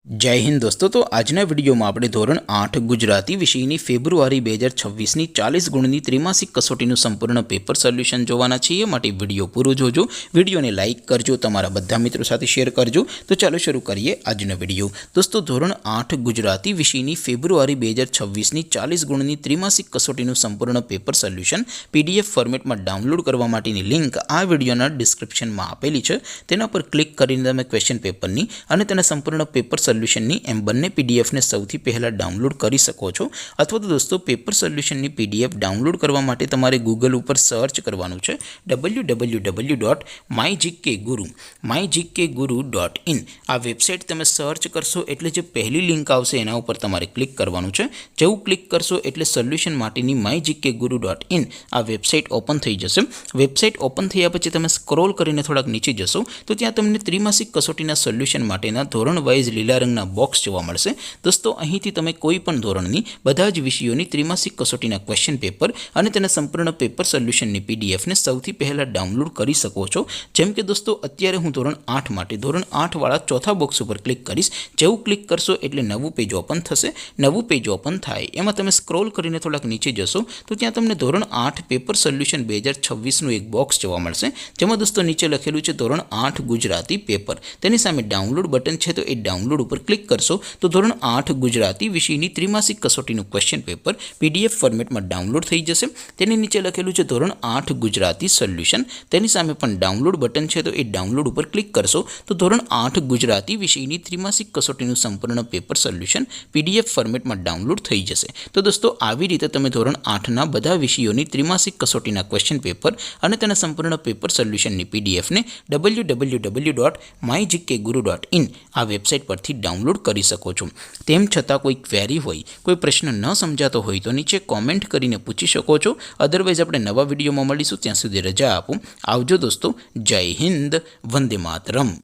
जय हिंद दोस्तों। तो आजना विडियो में આપણે ધોરણ 8 ગુજરાતી વિષયની ફેબ્રુઆરી 2026 ની 40 ગુણની ત્રિમાસિક કસોટીનું સંપૂર્ણ પેપર સોલ્યુશન જોવાના છીએ। માટે વિડિયો પૂરો જોજો, વિડિયોને લાઈક કરજો, તમારા બધા મિત્રો સાથે શેર કરજો। તો ચાલો શરૂ કરીએ આજનો વિડિયો। દોસ્તો ધોરણ 8 ગુજરાતી વિષયની ફેબ્રુઆરી 2026 ની 40 ગુણની ત્રિમાસિક કસોટીનું સંપૂર્ણ પેપર સોલ્યુશન પીડીએફ ફોર્મેટમાં ડાઉનલોડ કરવા માટેની લિંક આ વિડિયોના ડિસ્ક્રિપ્શનમાં આપેલી છે। તેના પર ક્લિક કરીને તમે ક્વેશ્ચન પેપરની અને તેના સંપૂર્ણ પેપર સોલ્યુશનની એમ બંને પીડીએફને સૌથી પહેલાં ડાઉનલોડ કરી શકો છો। અથવા તો દોસ્તો પેપર સોલ્યુશનની પીડીએફ ડાઉનલોડ કરવા માટે તમારે ગૂગલ ઉપર સર્ચ કરવાનું છે www.mygkguru.in। આ વેબસાઇટ તમે સર્ચ કરશો એટલે જે પહેલી લિંક આવશે એના ઉપર તમારે ક્લિક કરવાનું છે। જેવું ક્લિક કરશો એટલે સોલ્યુશન માટેની mygkguru.in આ વેબસાઇટ ઓપન થઈ જશે। વેબસાઇટ ઓપન થયા પછી તમે સ્ક્રોલ કરીને થોડાક નીચે જશો તો ત્યાં તમને ત્રિમાસિક કસોટીના સોલ્યુશન માટેના ધોરણ વાઇઝ લીલા રંગના બોક્સ જોવા મળશે। દોસ્તો અહીંથી તમે કોઈ પણ ધોરણની બધા જ વિષયોની ત્રિમાસિક કસોટીના ક્વેશ્ચન પેપર અને તેના સંપૂર્ણ પેપર સોલ્યુશનની પીડીએફને સૌથી પહેલાં ડાઉનલોડ કરી શકો છો। જેમ કે દોસ્તો અત્યારે હું ધોરણ 8 માટે ધોરણ 8 વાળા ચોથા બોક્સ ઉપર ક્લિક કરીશ। જેવું ક્લિક કરશો એટલે નવું પેજ ઓપન થશે। નવું પેજ ઓપન થાય એમાં તમે સ્ક્રોલ કરીને થોડાક નીચે જશો તો ત્યાં તમને ધોરણ 8 પેપર સોલ્યુશન 2026નું એક બોક્સ જોવા મળશે। જેમાં દોસ્તો નીચે લખેલું છે ધોરણ 8 ગુજરાતી પેપર, તેની સામે ડાઉનલોડ બટન છે તો એ ડાઉનલોડ ઉપર ક્લિક કરશો તો ધોરણ 8 ગુજરાતી વિષયની ત્રિમાસિક કસોટીનું ક્વેશ્ચન પેપર પીડીએફ ફોર્મેટમાં ડાઉનલોડ થઈ જશે। તેની નીચે લખેલું છે ધોરણ 8 ગુજરાતી સોલ્યુશન, તેની સામે પણ ડાઉનલોડ બટન છે તો એ ડાઉનલોડ ઉપર ક્લિક કરશો તો ધોરણ 8 ગુજરાતી વિષયની ત્રિમાસિક કસોટીનું સંપૂર્ણ પેપર સોલ્યુશન પીડીએફ ફોર્મેટમાં ડાઉનલોડ થઈ જશે। તો દોસ્તો આવી રીતે તમે ધોરણ 8ના બધા વિષયોની ત્રિમાસિક કસોટીના ક્વેશ્ચન પેપર અને તેના સંપૂર્ણ પેપર સોલ્યુશનની પીડીએફને www.mygkguru.in આ વેબસાઇટ પરથી ડાઉનલોડ કરી શકો છો। તેમ છતાં કોઈ ક્વેરી હોય, કોઈ પ્રશ્ન ન સમજાતો હોય તો નીચે કોમેન્ટ કરીને પૂછી શકો છો। અધરવાઇઝ આપણે નવા વિડીયોમાં મળીશું, ત્યાં સુધી રજા આપો। આવજો દોસ્તો, જય હિન્દ, વંદે માતરમ।